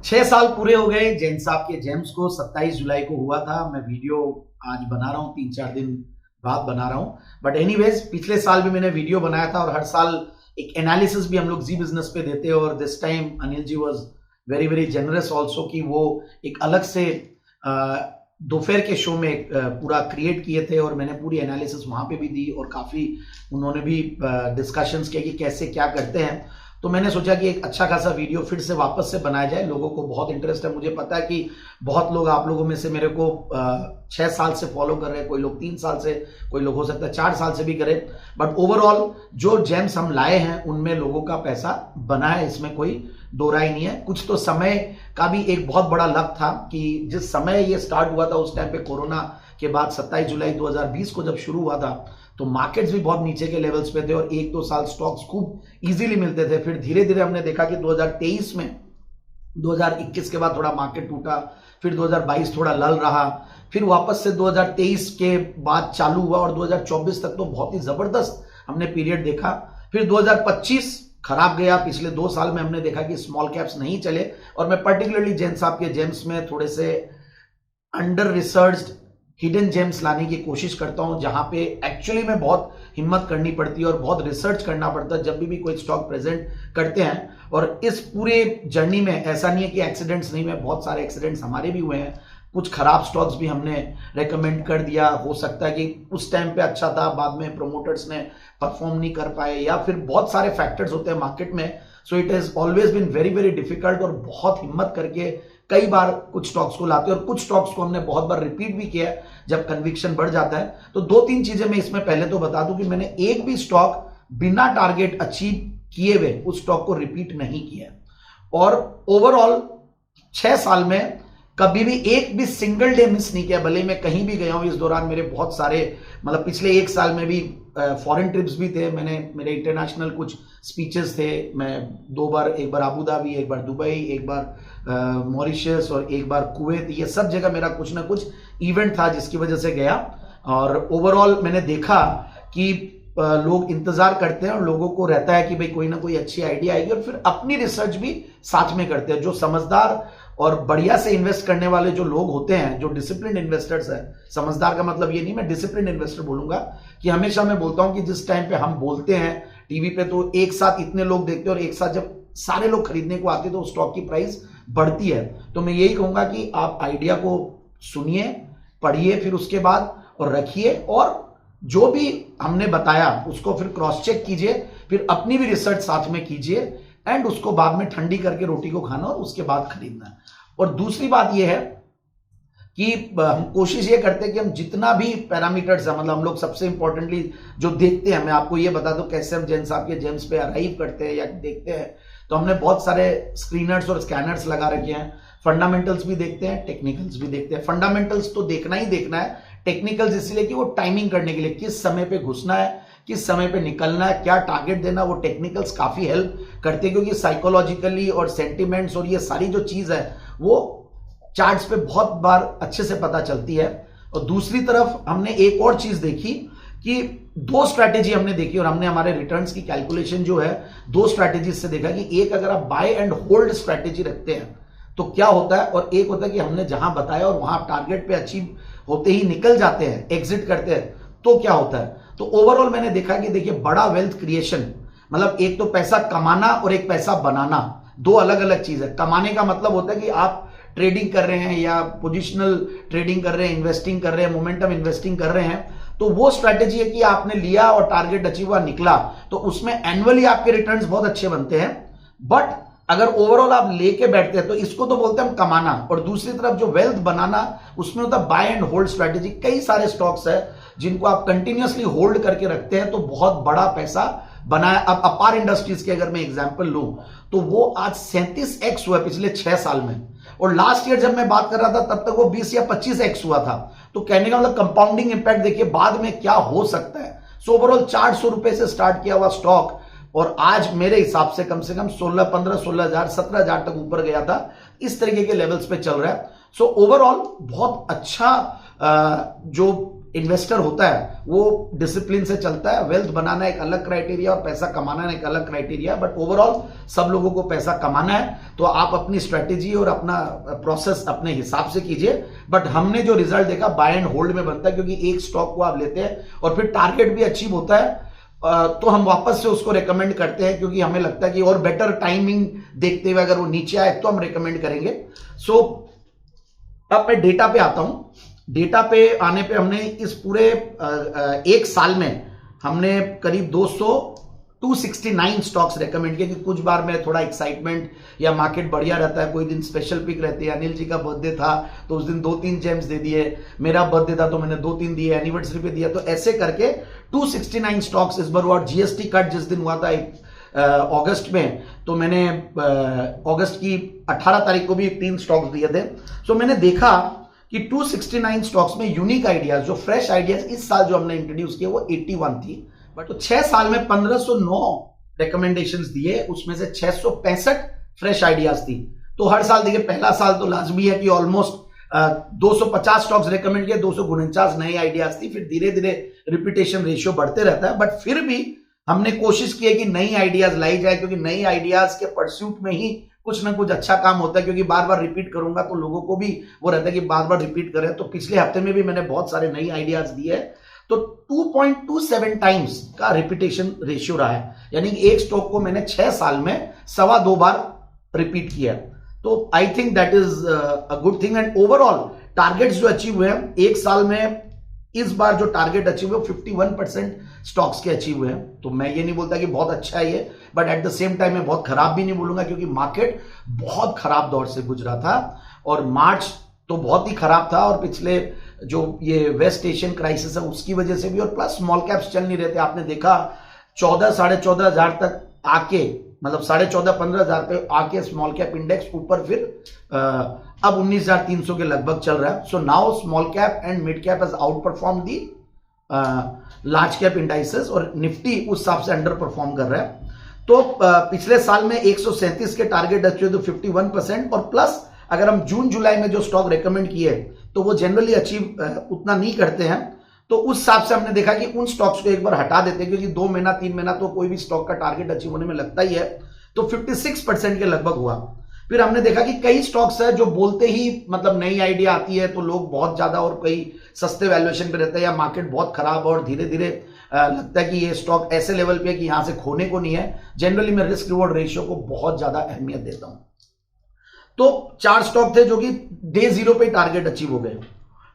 6 साल पूरे हो गए जैन साहब के जेम्स को। 27 जुलाई को हुआ था। मैं वीडियो आज बना रहा हूँ, 3-4 दिन बाद बना रहा हूँ। बट एनीवेज, पिछले साल भी मैंने वीडियो बनाया था और हर साल एक एनालिसिस भी हम लोग जी बिजनेस पे देते हैं। और this time Anil ji was very very generous also कि वो एक अलग से दोपहर के शो में पूरा क्रिएट किए थे और मैंने पूरी एनालिसिस वहां पे भी दी और काफी उन्होंने भी डिस्कशंस किए कि कैसे क्या करते हैं। तो मैंने सोचा कि एक अच्छा खासा वीडियो फिर से वापस से बनाया जाए। लोगों को बहुत इंटरेस्ट है, मुझे पता है कि बहुत लोग आप लोगों में से मेरे को 6 साल से फॉलो कर रहे हैं, कोई लोग 3 साल से, कोई लोग हो सकता है 4 साल से भी करें। बट ओवरऑल जो जेम्स हम लाए हैं उनमें लोगों का पैसा बना है, इसमें कोई दो राय नहीं है। कुछ तो समय का भी एक बहुत बड़ा लक था कि जिस समय ये स्टार्ट हुआ था उस टाइम पे कोरोना के बाद 27 जुलाई 2020 को जब शुरू हुआ था तो मार्केट्स भी बहुत नीचे के लेवल्स पे थे और 1-2 साल स्टॉक्स खूब इजीली मिलते थे। फिर धीरे धीरे हमने देखा कि 2023 में 2021 के बाद थोड़ा मार्केट टूटा, फिर 2022 थोड़ा लल रहा, फिर वापस से 2023 के बाद चालू हुआ और 2024 तक तो बहुत ही जबरदस्त हमने पीरियड देखा। फिर 2025 खराब गया। पिछले 2 साल में हमने देखा कि स्मॉल कैप्स नहीं चले और मैं पर्टिकुलरली जैन साहब के जेम्स में थोड़े से अंडर रिसर्च्ड हिडन जेम्स लाने की कोशिश करता हूं, जहां पे एक्चुअली में बहुत हिम्मत करनी पड़ती है और बहुत रिसर्च करना पड़ता है जब भी कोई स्टॉक प्रेजेंट करते हैं। और इस पूरे जर्नी में ऐसा नहीं है कि एक्सीडेंट्स नहीं हुए, बहुत सारे एक्सीडेंट्स हमारे भी हुए हैं। कुछ खराब स्टॉक्स भी हमने रेकमेंड कर दिया, हो सकता है कि उस टाइम पे अच्छा था, बाद में प्रोमोटर्स ने परफॉर्म नहीं कर पाए, या फिर बहुत सारे फैक्टर्स होते हैं मार्केट में। So it has always been very very difficult और बहुत हिम्मत करके कई बार कुछ स्टॉक्स को लाते हैं और कुछ स्टॉक्स को हमने बहुत बार रिपीट भी किया है जब कन्विक्शन बढ़ जाता है। तो 2-3 चीजें मैं इसमें पहले तो बता दूं कि मैंने एक भी स्टॉक बिना टारगेट अचीव किए हुए उस स्टॉक को रिपीट नहीं किया और ओवरऑल 6 साल में कभी भी एक भी सिंगल डे मिस नहीं किया। भले मैं कहीं भी गया हूं, इस दौरान मेरे बहुत सारे मतलब पिछले 1 साल में भी फॉरेन ट्रिप्स भी थे। मेरे इंटरनेशनल कुछ स्पीचेस थे। मैं 2 बार, एक बार अबू धाबी, एक बार दुबई, एक बार मॉरिशस और एक बार कुवैत, ये सब जगह मेरा कुछ ना कुछ इवेंट था जिसकी वजह से गया। और ओवरऑल मैंने देखा कि लोग इंतजार करते हैं और लोगों को रहता है कि भाई कोई ना कोई अच्छी आइडिया आएगी और फिर अपनी रिसर्च भी साथ में करते हैं। जो समझदार और बढ़िया से इन्वेस्ट करने वाले जो लोग होते हैं, जो डिसिप्लिन इन्वेस्टर्स हैं, समझदार का मतलब ये नहीं, मैं डिसिप्लिन इन्वेस्टर बोलूंगा कि हमेशा मैं बोलता हूं कि जिस टाइम पे हम बोलते हैं टीवी पे तो एक साथ इतने लोग देखते हैं और एक साथ जब सारे लोग खरीदने को आते हैं तो स्टॉक की प्राइस बढ़ती है। तो मैं यही कहूंगा कि आप आइडिया को सुनिए, पढ़िए, फिर उसके बाद और रखिए और जो भी हमने बताया उसको फिर क्रॉस चेक कीजिए, फिर अपनी भी रिसर्च साथ में कीजिए एंड उसको बाद में ठंडी करके रोटी को खाना और उसके बाद खरीदना। और दूसरी बात यह है कि हम कोशिश ये करते हैं कि हम जितना भी पैरामीटर्स है, मतलब हम लोग सबसे इंपॉर्टेंटली जो देखते हैं, मैं आपको ये बता दूं कैसे हम जैन साहब के जेम्स पे अराइव करते हैं या देखते हैं। तो हमने बहुत सारे स्क्रीनर्स और स्कैनर्स लगा रखे हैं। फंडामेंटल्स भी देखते हैं, टेक्निकल्स भी देखते हैं। फंडामेंटल्स तो देखना ही देखना है, टेक्निकल्स इसलिए कि वो टाइमिंग करने के लिए, किस समय पे घुसना है, किस समय पे निकलना है, क्या टारगेट देना, वो टेक्निकल्स काफी हेल्प करते हैं क्योंकि साइकोलॉजिकली और सेंटिमेंट्स और ये सारी जो चीज है वो चार्ट्स पे बहुत बार अच्छे से पता चलती है। और दूसरी तरफ हमने एक और चीज देखी कि 2 स्ट्रैटेजी हमने देखी और हमने हमारे रिटर्न्स की कैलकुलेशन जो है 2 स्ट्रैटेजी से देखा कि एक अगर आप बाय एंड होल्ड स्ट्रैटेजी रखते हैं तो क्या होता है, और एक होता है कि हमने जहां बताया और वहां टारगेट पे अचीव होते ही निकल जाते हैं, एग्जिट करते हैं, तो क्या होता है। तो ओवरऑल मैंने देखा कि देखिए बड़ा वेल्थ क्रिएशन मतलब एक तो पैसा कमाना और एक पैसा बनाना, 2 अलग अलग चीज है। कमाने का मतलब होता है कि आप ट्रेडिंग कर रहे हैं या पोजिशनल ट्रेडिंग कर रहे हैं, इन्वेस्टिंग कर रहे हैं, मोमेंटम इन्वेस्टिंग कर रहे हैं, तो वो स्ट्रैटेजी है कि आपने लिया और टारगेट अचीव हुआ, निकला, तो उसमें एनुअली आपके रिटर्न्स बहुत अच्छे बनते हैं। बट अगर ओवरऑल आप लेके बैठते हैं तो इसको तो बोलते हैं हम कमाना, और दूसरी तरफ जो वेल्थ बनाना उसमें होता है बाय एंड होल्ड स्ट्रैटेजी। कई सारे स्टॉक्स है जिनको आप कंटिन्यूअसली होल्ड करके रखते हैं तो बहुत बड़ा पैसा बनाया। अब अपार इंडस्ट्रीज के अगर मैं एग्जांपल लूं तो वो आज 37x हुआ पिछले 6 साल में, और लास्ट ईयर जब मैं बात कर रहा था तब तक वो 20 या 25x हुआ था। तो कहने का मतलब कंपाउंडिंग इंपैक्ट देखिए बाद में क्या हो सकता है। सो ओवरऑल 400 रुपए से स्टार्ट किया हुआ स्टॉक और आज मेरे हिसाब से कम 16, 15, 16,000, 17,000 तक ऊपर गया था। इस तरीके के लेवल्स पे चल रहा है। सो ओवरऑल बहुत अच्छा जो इन्वेस्टर होता है वो डिसिप्लिन से चलता है। वेल्थ बनाना एक अलग क्राइटेरिया और पैसा कमाना एक अलग क्राइटेरिया, बट ओवरऑल सब लोगों को पैसा कमाना है, तो आप अपनी स्ट्रेटेजी और अपना प्रोसेस अपने हिसाब से कीजिए। बट हमने जो रिजल्ट देखा बाय एंड होल्ड में बनता है, क्योंकि एक स्टॉक को आप लेते हैं और फिर टारगेट भी अचीव होता है, तो हम वापस से उसको रेकमेंड करते हैं, क्योंकि हमें लगता है कि और बेटर टाइमिंग देखते हुए अगर वो नीचे आए तो हम रेकमेंड करेंगे। सो अब मैं डेटा पे आता हूं। डेटा पे आने पे हमने इस पूरे एक साल में हमने करीब 269 स्टॉक्स रेकमेंड किए, कि कुछ बार में थोड़ा एक्साइटमेंट या मार्केट बढ़िया रहता है, कोई दिन स्पेशल पिक रहती है। अनिल जी का बर्थडे था तो उस दिन 2-3 जेम्स दे दिए, मेरा बर्थडे था तो मैंने 2-3 दिए, एनिवर्सरी पे दिया, तो ऐसे करके 269 स्टॉक्स इस बार हुआ। और जीएसटी कट जिस दिन हुआ था अगस्त में, तो मैंने अगस्त की 18 तारीख को भी 3 स्टॉक्स दिए थे। सो मैंने देखा कि 269 स्टॉक्स में यूनिक आइडियाज, जो फ्रेश आइडियाज इस साल जो हमने इंट्रोड्यूस किए वो 81 थी। बट तो 6 साल में 1509 रिकमेंडेशंस दिए, उसमें से 665 फ्रेश आइडियाज थी। तो हर साल देखिए, पहला साल तो लाजमी है कि ऑलमोस्ट 250 स्टॉक्स रिकमेंड किए, 249 नए आइडियाज थी, फिर धीरे धीरे रिपीटेशन रेशियो बढ़ते रहता है। बट फिर भी हमने कोशिश की है कि नई आइडियाज लाई जाए, क्योंकि नई आइडियाज के परस्यूट में ही कुछ ना कुछ अच्छा काम होता है, क्योंकि बार बार रिपीट करूंगा तो लोगों को भी वो रहता है कि बार बार रिपीट करें। तो पिछले हफ्ते में भी मैंने बहुत सारे नई आइडियाज दिए, तो 2.27 टाइम्स का रिपीटेशन रेशियो रहा है, यानी कि एक स्टॉक को मैंने 6 साल में 2.25 बार रिपीट किया। तो I think that is a good thing. And overall targets जो अचीव हुए हैं एक साल में, इस बार जो टारगेट अचीव हुए 51% स्टॉक्स के अचीव हुए हैं। तो मैं ये नहीं बोलता कि बहुत अच्छा है ये, but at the same time मैं बहुत खराब भी नहीं बोलूंगा, क्योंकि मार्केट बहुत खराब दौर से गुजरा था और मार्च तो बहुत ही खराब था, और पिछले जो ये वेस्ट एशियन क्राइसिस है उसकी वजह से भी, और प्लस स्मॉल कैप्स चल नहीं रहे थे। आपने देखा 14-14.5 हजार तक आके, मतलब 14.5-15 हजार पे आके स्मॉल कैप इंडेक्स ऊपर, फिर अब 19,300 के लगभग चल रहा है। So now small cap and mid cap has out perform the large cap indices, और निफ्टी उस हिसाब से अंडर परफॉर्म कर रहा है। तो पिछले साल में 137 के टारगेट अचीव, तो 51%, और प्लस अगर हम जून जुलाई में जो स्टॉक रेकमेंड किए तो वो जनरली अचीव उतना नहीं करते हैं, तो उस हिसाब से हमने देखा कि उन स्टॉक्स को एक बार हटा देते हैं, क्योंकि 2 महीना 3 महीना तो कोई भी स्टॉक का टारगेट अचीव होने में लगता ही है। तो 56% के लगभग हुआ। फिर हमने देखा कि कई स्टॉक्स है जो बोलते ही मतलब नई आइडिया आती है तो लोग बहुत ज्यादा और कई सस्ते वैल्यूएशन पे रहते हैं, या मार्केट बहुत खराब और धीरे धीरे लगता है कि ये स्टॉक ऐसे लेवल पे है कि यहां से खोने को नहीं है। जनरली मैं रिस्क रिवॉर्ड रेशियो को बहुत ज्यादा अहमियत देता हूं। तो 4 स्टॉक थे जो कि डे 0 पे टारगेट अचीव हो गए,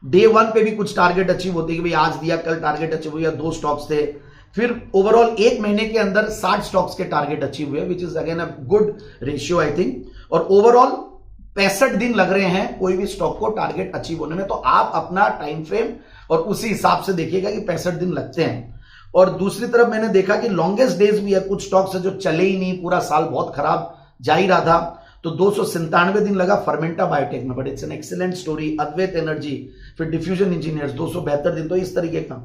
डे 1 पे भी कुछ टारगेट अचीव होते कि भाई आज दिया कल टारगेट अचीव हुआ, 2 स्टॉक्स थे। फिर ओवरऑल 1 महीने के अंदर 60 स्टॉक्स के टारगेट अचीव हुए, which is again a good ratio I think. और ओवरऑल 65 दिन लग रहे हैं कोई भी स्टॉक को टारगेट अचीव होने में। तो आप अपना टाइम फ्रेम और उसी हिसाब से देखिएगा कि 65 दिन लगते हैं। और दूसरी तरफ मैंने देखा कि लॉन्गेस्ट डेज भी है, कुछ स्टॉक्स है जो चले ही नहीं, पूरा साल बहुत खराब जा ही रहा था, तो 297 दिन लगा फर्मेंटा बायोटेक में, but it's an excellent story. Advait Energy, फिर डिफ्यूजन इंजीनियर्स 272 दिन, तो इस तरीके का।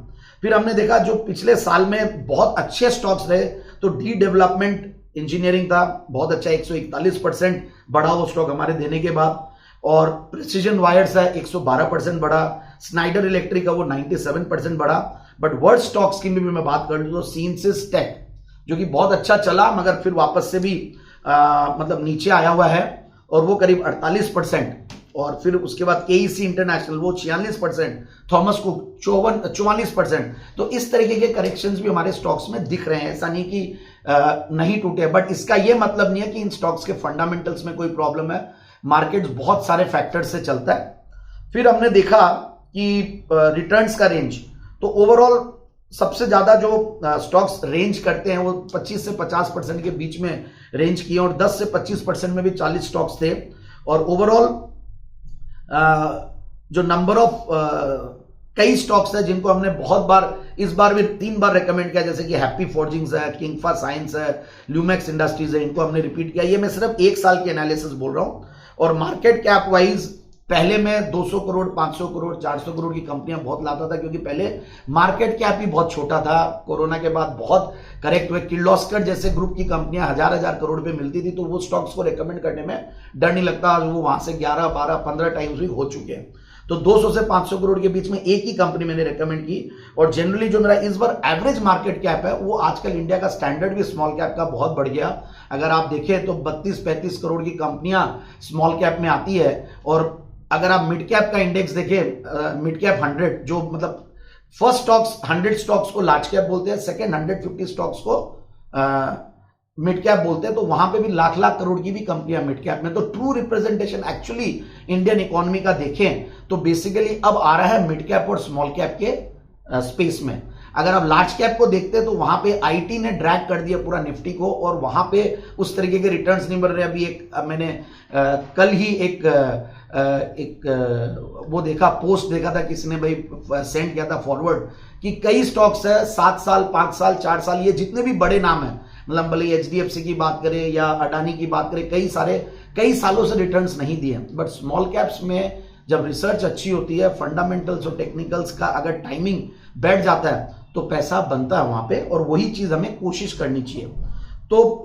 फिर हमने देखा जो पिछले साल में बहुत अच्छे स्टॉक्स रहे, तो डी डेवलपमेंट इंजीनियरिंग था बहुत अच्छा, 141% बढ़ा वो स्टॉक हमारे देने के बाद। और प्रिसीजन वायर्स है 112% बढ़ा, स्नाइडर इलेक्ट्रिक का वो 97% बढ़ा। बट वर्ल्ड स्टॉक्स की भी मैं बात कर लूं तो सीन्सिस टेक जो कि बहुत अच्छा चला, मगर फिर वापस से भी मतलब नीचे आया हुआ है, और वो करीब 48%। और फिर उसके बाद केईसी इंटरनेशनल वो 46%, थॉमस कुक 44%। तो इस तरीके के करेक्शंस भी हमारे स्टॉक्स में दिख रहे हैं, ऐसा नहीं कि नहीं टूटे, बट इसका ये मतलब नहीं है कि इन स्टॉक्स के फंडामेंटल्स में कोई प्रॉब्लम है। मार्केट बहुत सारे फैक्टर्स से चलता है। फिर हमने देखा कि रिटर्न्स का रेंज, तो ओवरऑल सबसे ज्यादा जो स्टॉक्स रेंज करते हैं वो 25 से 50% के बीच में रेंज किए, और 10 से 25% में भी 40 स्टॉक्स थे। और ओवरऑल जो नंबर ऑफ कई स्टॉक्स है जिनको हमने बहुत बार, इस बार भी 3 बार रेकमेंड किया, जैसे कि हैप्पी फॉर्जिंग्स है, किंगफा साइंस है, ल्यूमैक्स इंडस्ट्रीज है, इनको हमने रिपीट किया। ये मैं सिर्फ 1 साल की एनालिसिस बोल रहा हूं। और मार्केट कैप वाइज पहले मैं 200 करोड़, 500 करोड़, 400 करोड़ की कंपनियां बहुत लाता था, क्योंकि पहले मार्केट कैप ही बहुत छोटा था। कोरोना के बाद बहुत करेक्ट हुए, किर्लोस्कर जैसे ग्रुप की कंपनियां हजार करोड़ पे मिलती थी, तो वो स्टॉक्स को रेकमेंड करने में डर नहीं लगता। वो वहां से 11, 12, 15 टाइम्स भी हो चुके हैं। तो 200 से 500 करोड़ के बीच में एक ही कंपनी मैंने रेकमेंड की। और जनरली जो मेरा इस बार एवरेज मार्केट कैप है वो आजकल इंडिया का स्टैंडर्ड भी स्मॉल कैप का बहुत बढ़ गया। अगर आप देखें तो 32-35 करोड़ की कंपनियां स्मॉल कैप में आती है। और अगर आप मिड कैप का इंडेक्स देखें, मिड कैप 100 जो मतलब फर्स्ट स्टॉक्स 100 स्टॉक्स को लार्ज कैप बोलते हैं, सेकेंड 150 स्टॉक्स को मिड कैप बोलते हैं, तो वहां पे भी लाख लाख करोड़ की भी कंपनियां मिड कैप में। तो true representation actually Indian economy का देखें तो बेसिकली अब आ रहा है मिड कैप और स्मॉल कैप के स्पेस में। अगर आप लार्ज कैप को देखते हैं तो वहां पे आईटी ने ड्रैग कर दिया पूरा निफ्टी को, और वहां पे उस तरीके के रिटर्न्स नहीं मिल रहे। अभी मैंने कल ही एक वो देखा, पोस्ट देखा था, किसी ने भाई सेंड किया था फॉरवर्ड कि कई स्टॉक्स है 7 साल 5 साल 4 साल, ये जितने भी बड़े नाम है, मतलब भले एचडीएफसी की बात करें या अडानी की बात करें, कई सालों से रिटर्न्स नहीं दिए। बट स्मॉल कैप्स में जब रिसर्च अच्छी होती है, फंडामेंटल्स और टेक्निकल्स का अगर टाइमिंग बैठ जाता है तो पैसा बनता है वहां पे, और वही चीज हमें कोशिश करनी चाहिए। तो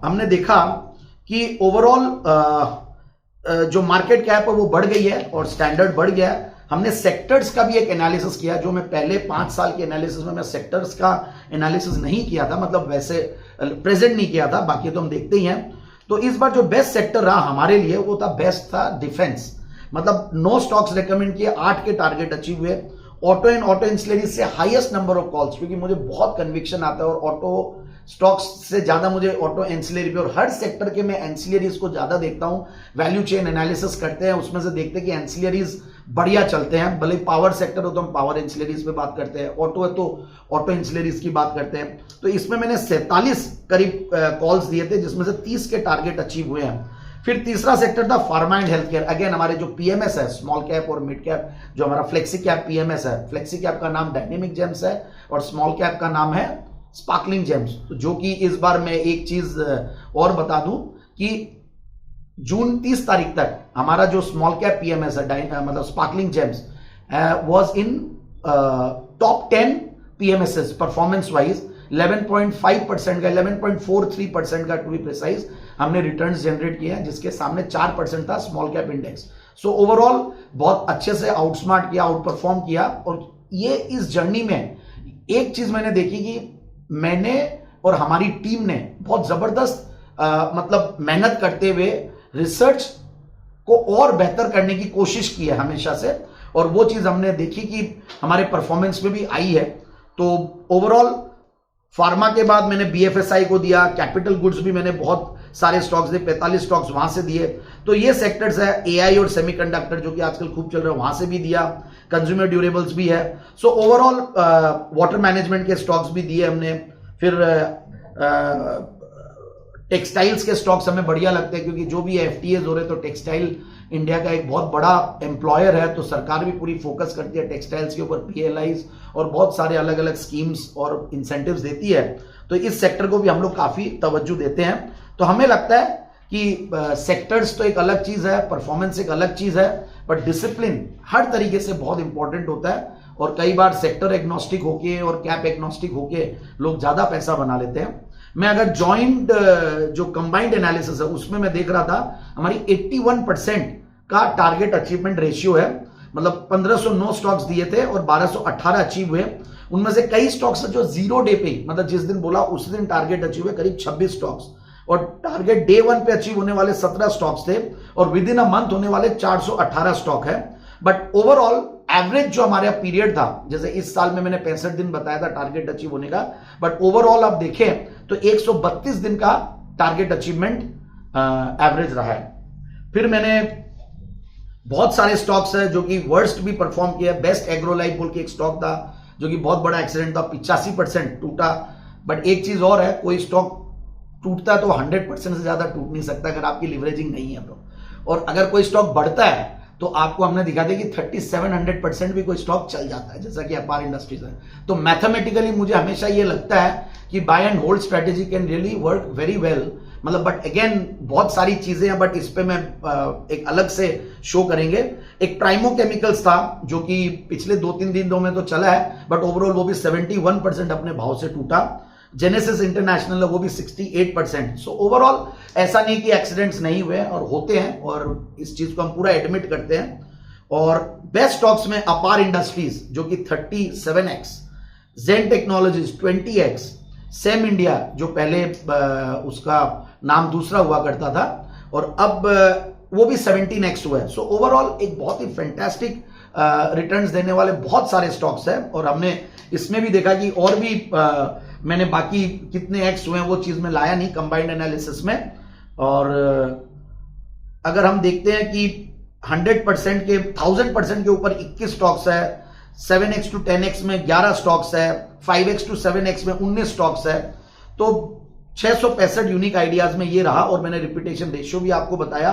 हमने देखा कि ओवरऑल जो मार्केट कैप है वो बढ़ गई है और स्टैंडर्ड बढ़ गया है। हमने सेक्टर्स का भी एक एनालिसिस किया, जो मैं पहले 5 साल के एनालिसिस में मैं सेक्टर्स का एनालिसिस नहीं किया था, मतलब वैसे प्रेजेंट नहीं किया था, बाकी तो हम देखते ही हैं। तो इस बार जो बेस्ट सेक्टर रहा हमारे लिए वो था, बेस्ट था डिफेंस। मतलब 9 स्टॉक्स रेकमेंड किए, 8 के टारगेट अचीव हुए। ऑटो एंड ऑटो इंसुलेरी से हाईएस्ट नंबर ऑफ कॉल्स, क्योंकि मुझे बहुत कन्विक्शन आता है और ऑटो स्टॉक्स से ज्यादा मुझे ऑटो एंसिलरी भी, और हर सेक्टर के मैं एंसिलरीज को ज्यादा देखता हूं। वैल्यू चेन एनालिसिस करते हैं, उसमें से देखते हैं कि एंसिलरीज बढ़िया चलते हैं। भले पावर सेक्टर हो तो हम पावर एंसिलरीज पे बात करते हैं, ऑटो है तो ऑटो एंसिलरीज की बात करते हैं। तो इसमें मैंने 47 करीब कॉल्स दिए थे, जिसमें से 30 के टारगेट अचीव हुए हैं। फिर तीसरा सेक्टर था pharma and health care. Again हमारे जो पीएमएस है, स्मॉल कैप और मिड कैप, जो हमारा फ्लेक्सी कैप पीएमएस है, फ्लेक्सी कैप का नाम डायनेमिक जेम्स है और स्मॉल कैप का नाम है स्पार्कलिंग जेम्स। तो जो कि इस बार मैं एक चीज और बता दूं कि जून 30 तारीख तक हमारा जो स्मॉल कैप पीएमएस है, मतलब sparkling James, was in top 10 PMS performance wise. 11.5% का, 11.43% का टू बी प्रिसाइज हमने रिटर्न्स जनरेट किए हैं, जिसके सामने 4% था small cap index. So overall बहुत अच्छे से आउटस्मार्ट किया, आउट परफॉर्म किया। और ये इस जर्नी में एक चीज मैंने देखी कि मैंने और हमारी टीम ने बहुत जबरदस्त मतलब मेहनत करते हुए रिसर्च को और बेहतर करने की कोशिश की है हमेशा से, और वो चीज हमने देखी कि हमारे परफॉर्मेंस में भी आई है। तो ओवरऑल फार्मा के बाद मैंने बीएफएसआई को दिया, कैपिटल गुड्स भी मैंने बहुत सारे स्टॉक्स दिए, 45 स्टॉक्स वहां से दिए। तो ये सेक्टर्स है, एआई और सेमीकंडक्टर जो कि आजकल खूब चल रहा है, वहां से भी दिया, कंज्यूमर ड्यूरेबल्स भी है। सो ओवरऑल वाटर मैनेजमेंट के स्टॉक्स भी दिए हमने। फिर टेक्सटाइल्स के स्टॉक्स हमें बढ़िया लगते हैं, क्योंकि जो भी एफटीएज हो रहे, तो टेक्सटाइल इंडिया का एक बहुत बड़ा एम्प्लॉयर है, तो सरकार भी पूरी फोकस करती है टेक्सटाइल्स के ऊपर, पीएलआईज और बहुत सारे अलग अलग स्कीम्स और इंसेंटिव्स देती है। तो इस सेक्टर को भी हम लोग काफी तवज्जो देते हैं। तो हमें लगता है कि सेक्टर्स तो एक अलग चीज है, परफॉर्मेंस एक अलग चीज है, बट डिसिप्लिन हर तरीके से बहुत इंपॉर्टेंट होता है। और कई बार सेक्टर एग्नोस्टिक होके और कैप एग्नोस्टिक होके लोग ज्यादा पैसा बना लेते हैं। मैं अगर जॉइंट जो कंबाइंड एनालिसिस है उसमें मैं देख रहा था, हमारी 81% का टारगेट अचीवमेंट रेशियो है। मतलब 1509 स्टॉक्स दिए थे और 1218 अचीव हुए। उनमें से कई स्टॉक्स जो 0 डे पे, मतलब जिस दिन बोला उस दिन टारगेट अचीव हुए करीब 26 स्टॉक्स, और टारगेट डे 1 पे अचीव होने वाले 17 स्टॉक्स थे, और विद इन अ मंथ होने वाले 418 स्टॉक है। बट ओवरऑल एवरेज जो हमारा पीरियड था, जैसे इस साल में मैंने 65 दिन बताया था टारगेट अचीव होने का, बट ओवरऑल आप देखें तो 132 दिन का टारगेट अचीवमेंट एवरेज रहा है। फिर मैंने बहुत सारे स्टॉक्स है जो कि वर्स्ट भी परफॉर्म किया। बेस्ट एग्रोलाइफ बोल के एक स्टॉक था जो कि बहुत बड़ा एक्सीडेंट था, 85% टूटा। बट एक चीज और है, कोई स्टॉक टूटता है तो 100% से ज्यादा टूट नहीं सकता अगर आपकी लिवरेजिंग नहीं है तो। और अगर कोई स्टॉक बढ़ता है तो आपको हमने दिखा दिया कि 3700% भी कोई स्टॉक चल जाता है, जैसा कि अपार इंडस्ट्रीज है। तो मैथमेटिकली मुझे हमेशा ये लगता है कि buy and hold strategy can really work very well. मतलब बट अगेन बहुत सारी चीजें हैं, बट इस पे मैं एक अलग से शो करेंगे। एक प्राइमो केमिकल्स था जो कि पिछले 2-3 दिनों में तो चला है, बट ओवरऑल वो भी 71% अपने भाव से टूटा। जेनेसिस इंटरनेशनल वो भी 68%। सो ओवरऑल ऐसा नहीं कि एक्सीडेंट्स नहीं हुए, और होते हैं, और इस चीज को हम पूरा एडमिट करते हैं। और बेस्ट स्टॉक्स में अपार इंडस्ट्रीज जो कि 37x, जेन टेक्नोलॉजीज 20x, सेम इंडिया जो पहले उसका नाम दूसरा हुआ करता था और अब वो भी 17x हुआ है। सो ओवरऑल एक बहुत ही फैंटास्टिक रिटर्न्स देने वाले बहुत सारे स्टॉक्स हैं और हमने इसमें भी देखा कि और भी मैंने बाकी कितने एक्स हुए हैं वो चीज में लाया नहीं कंबाइंड एनालिसिस में। और अगर हम देखते हैं कि 100% के 1000% के ऊपर 21 स्टॉक्स है, 7x to 10x में 11 स्टॉक्स है, 5x to 7x में 19 स्टॉक्स है, तो 665 यूनिक आइडियाज में ये रहा। और मैंने रिपीटेशन रेशियो भी आपको बताया।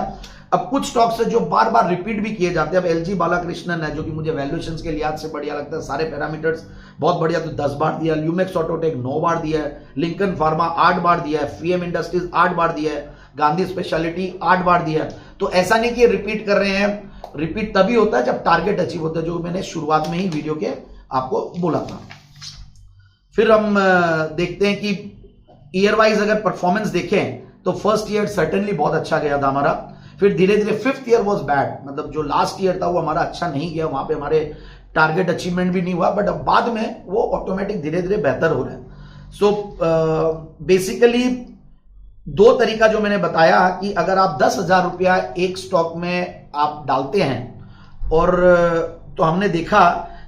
अब कुछ स्टॉक्स है जो बार बार रिपीट भी किए जाते हैं। अब एलजी बालाकृष्णन है जो कि मुझे वैल्यूएशंस के लिहाज से बढ़िया लगता है, सारे पैरामीटर्स बहुत बढ़िया, तो 10 बार दिया। ल्यूमेक्स ऑटोटेक 9 बार दिया है, लिंकन फार्मा 8 बार दिया है, फीएम इंडस्ट्रीज 8 बार दिया है, गांधी स्पेशलिटी 8 बार दिया है। तो ऐसा नहीं कि रिपीट कर रहे हैं, रिपीट तभी होता है जब टारगेट अचीव होता है, जो मैंने शुरुआत में ही वीडियो के आपको बोला था। फिर हम देखते हैं कि ईयर वाइज अगर परफॉर्मेंस देखें तो फर्स्ट ईयर सर्टेनली बहुत अच्छा गया था हमारा। फिर धीरे धीरे फिफ्थ ईयर वाज बैड, मतलब जो लास्ट ईयर था वो हमारा अच्छा नहीं गया, वहां पे हमारे टारगेट अचीवमेंट भी नहीं हुआ, बट अब बाद में वो ऑटोमेटिक धीरे धीरे बेहतर हो रहा है। सो बेसिकली 2 तरीका जो मैंने बताया कि अगर आप 10,000 रुपया एक स्टॉक में आप डालते हैं और तो हमने देखा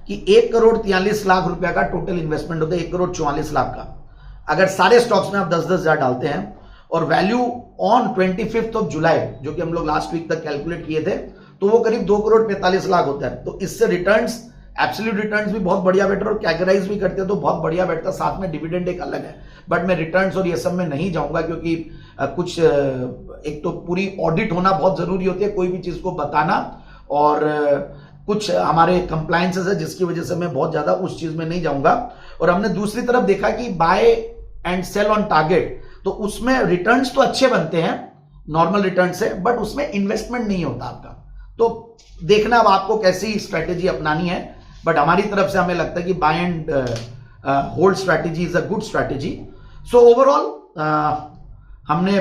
कि 1,43,00,000 रुपया का टोटल इन्वेस्टमेंट होता है, 1,44,00,000 का। अगर सारे स्टॉक्स में आप 10,000 डालते हैं और वैल्यू ऑन 25 जुलाई जो कि हम लोग लास्ट वीक तक कैलकुलेट किए थे, तो वो करीब 2,45,00,000 होता है। तो इससे रिटर्न्स, एब्सोल्यूट रिटर्न्स भी बहुत बढ़िया बैठे और कैटेगराइज भी करते हैं तो बहुत बढ़िया बैठता, साथ में डिविडेंड एक अलग है। बट मैं रिटर्न्स और ये सब में नहीं जाऊंगा क्योंकि कुछ एक तो पूरी ऑडिट होना बहुत जरूरी होती है कोई भी चीज को बताना, और कुछ हमारे कंप्लायंसेस है जिसकी वजह से मैं बहुत ज्यादा उस चीज में नहीं जाऊंगा। और हमने दूसरी तरफ देखा कि buy and sell on target, तो उसमें रिटर्न्स तो अच्छे बनते हैं नॉर्मल रिटर्न से, बट उसमें इन्वेस्टमेंट नहीं होता आपका। तो देखना अब आपको कैसी स्ट्रेटेजी अपनानी है, बट हमारी तरफ से हमें लगता है कि buy and hold strategy is a good strategy. So overall हमने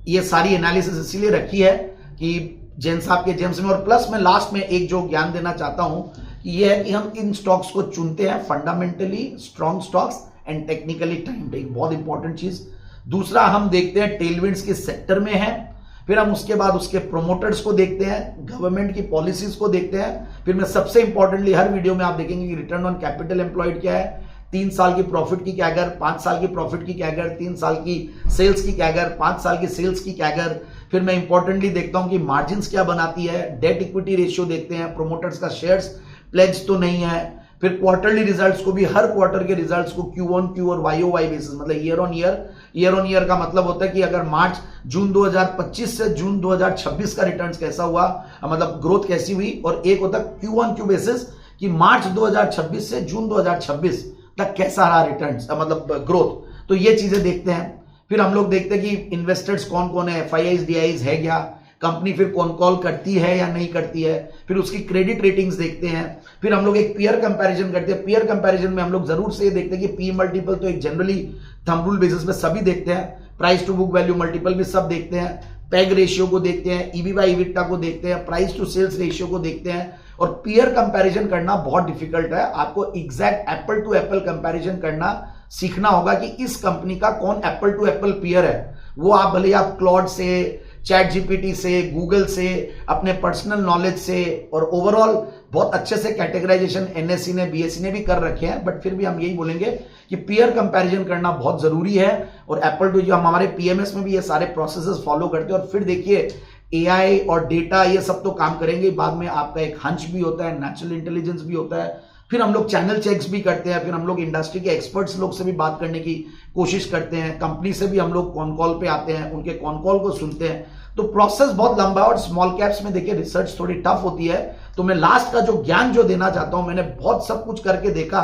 ये सारी एनालिसिस इसीलिए रखी है कि जैन साहब के जेम्स में, और प्लस मैं लास्ट में एक जो ज्ञान देना चाहता हूं कि ये है कि हम इन स्टॉक्स को चुनते हैं fundamentally strong stocks and technically timed, एक बहुत इंपॉर्टेंट चीज। दूसरा हम देखते हैं टेलविंड्स के सेक्टर में है, फिर हम उसके बाद उसके प्रोमोटर्स को देखते हैं, गवर्नमेंट की पॉलिसीज को देखते हैं, फिर मैं सबसे इंपॉर्टेंटली हर वीडियो में आप देखेंगे कि रिटर्न ऑन कैपिटल एम्प्लॉयड क्या है, 3 साल की प्रॉफिट की कैगर, 5 साल की प्रॉफिट की कैगर, 3 साल की सेल्स की कैगर, 5 साल की सेल्स की कैगर। फिर मैं इंपॉर्टेंटली देखता हूं कि मार्जिन्स क्या बनाती है, डेट इक्विटी रेशियो देखते हैं, प्रोमोटर्स का शेयर्स प्लेज तो नहीं है। फिर क्वार्टरली रिजल्ट्स को भी, हर क्वार्टर के रिजल्ट्स को Q1Q और YOY बेसिस, मतलब ईयर ऑन ईयर का मतलब होता है कि अगर जून 2025 से जून 2026 का रिटर्न्स कैसा हुआ, मतलब ग्रोथ कैसी हुई, और एक होता है Q1Q बेसिस कि मार्च 2026 से जून 2026 तक कैसा रहा रिटर्न्स, मतलब ग्रोथ। तो ये चीजें देखते हैं। फिर हम लोग देखते हैं कि इन्वेस्टर्स कौन कौन है, FIIs DIIs है क्या, कंपनी फिर कौन कॉल करती है या नहीं करती है, फिर उसकी क्रेडिट रेटिंग्स देखते हैं। फिर हम लोग एक पीयर कंपैरिजन करते हैं। पीयर कंपैरिजन में हम लोग जरूर से ये देखते हैं कि पी मल्टीपल तो एक जनरली थंब रूल बेसिस पे सभी देखते हैं, price to book value multiple भी सब देखते हैं, पैग रेशियो को देखते हैं, ईबी बाय इबिटा को देखते हैं, प्राइस टू सेल्स रेशियो को देखते हैं। और पीयर कंपैरिजन करना बहुत डिफिकल्ट है, आपको exact apple to apple comparison करना सीखना होगा कि इस कंपनी का कौन एप्पल टू एप्पल पीयर है। वो आप भले आप क्लॉड से, चैट जीपीटी से, गूगल से, अपने पर्सनल नॉलेज से, और ओवरऑल बहुत अच्छे से कैटेगराइजेशन एनएससी ने, बीएससी ने भी कर रखे हैं, बट फिर भी हम यही बोलेंगे कि पीयर कंपैरिजन करना बहुत जरूरी है। और एप्पल टू, जो हम हमारे पीएमएस में भी ये सारे प्रोसेसेस फॉलो करते हैं। और फिर देखिए एआई और डेटा ये सब तो काम करेंगे, बाद में आपका एक हंच भी होता है, नेचुरल इंटेलिजेंस भी होता है। फिर हम लोग चैनल चेक्स भी करते हैं, फिर हम लोग इंडस्ट्री के एक्सपर्ट्स लोग से भी बात करने की कोशिश करते हैं, कंपनी से भी हम लोग कॉन कॉल पे आते हैं, उनके कॉन कॉल को सुनते हैं। तो प्रोसेस बहुत लंबा है, और स्मॉल कैप्स में देखिए रिसर्च थोड़ी टफ होती है। तो मैं लास्ट का जो ज्ञान जो देना चाहता हूं, मैंने बहुत सब कुछ करके देखा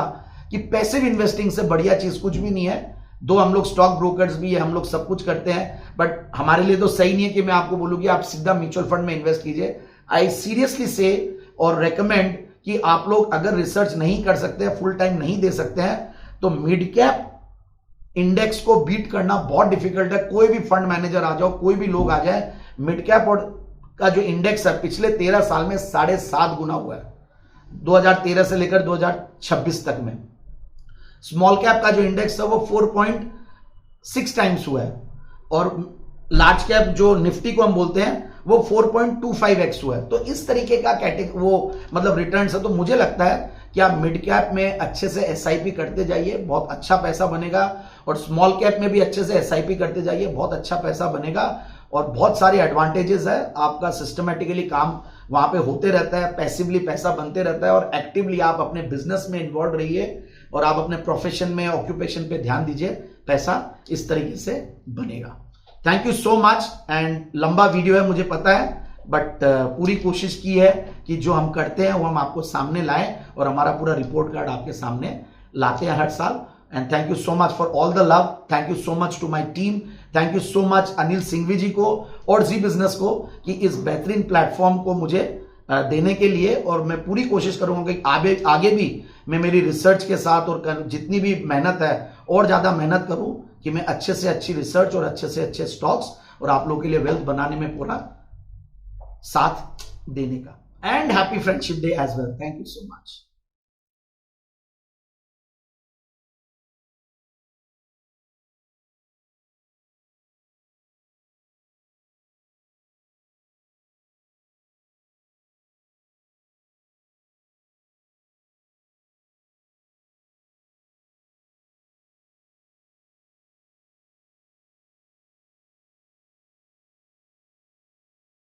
कि पैसिव इन्वेस्टिंग से बढ़िया चीज कुछ भी नहीं है। दो हम लोग स्टॉक ब्रोकर्स भी है, हम लोग सब कुछ करते हैं, बट हमारे लिए तो सही नहीं है कि मैं आपको बोलूँ कि आप सीधा म्यूचुअल फंड में इन्वेस्ट कीजिए। आई सीरियसली से और रेकमेंड कि आप लोग अगर रिसर्च नहीं कर सकते हैं, फुल टाइम नहीं दे सकते हैं, तो मिड कैप इंडेक्स को बीट करना बहुत डिफिकल्ट है। कोई भी फंड मैनेजर आ जाओ, कोई भी लोग आ जाए, मिड कैप और का जो इंडेक्स है पिछले 13 साल में 7.5 गुना हुआ है, 2013 से लेकर 2026 तक में। स्मॉल कैप का जो इंडेक्स है वो 4.6 टाइम्स हुआ है, और लार्ज कैप जो निफ्टी को हम बोलते हैं वो 4.25x हुआ है। तो इस तरीके का वो मतलब रिटर्न है। तो मुझे लगता है कि आप मिड कैप में अच्छे से एसआईपी करते जाइए, बहुत अच्छा पैसा बनेगा, और स्मॉल कैप में भी अच्छे से एसआईपी करते जाइए, बहुत अच्छा पैसा बनेगा, और बहुत सारे एडवांटेजेस है। आपका सिस्टमेटिकली काम वहां पे होते रहता है, पैसिवली पैसा बनते रहता है, और एक्टिवली आप अपने बिजनेस में इन्वॉल्व रहिए और आप अपने प्रोफेशन में, ऑक्यूपेशन पे ध्यान दीजिए, पैसा इस तरीके से बनेगा। Thank you so much. And लंबा वीडियो है मुझे पता है, बट पूरी कोशिश की है कि जो हम करते हैं वो हम आपको सामने लाएं, और हमारा पूरा रिपोर्ट कार्ड आपके सामने लाते हैं हर साल। And thank you so much for all the love, thank you so much to my team, thank you so much Anil Singhvi ji को और जी बिजनेस को कि इस बेहतरीन प्लेटफॉर्म को मुझे देने के लिए। और मैं पूरी कोशिश करूंगा कि आगे भी मैं मेरी रिसर्च के साथ और जितनी भी मेहनत है और ज्यादा मेहनत करूं कि मैं अच्छे से अच्छी रिसर्च और अच्छे से अच्छे स्टॉक्स और आप लोगों के लिए वेल्थ बनाने में पूरा साथ देने का। And happy friendship day as well. Thank you so much.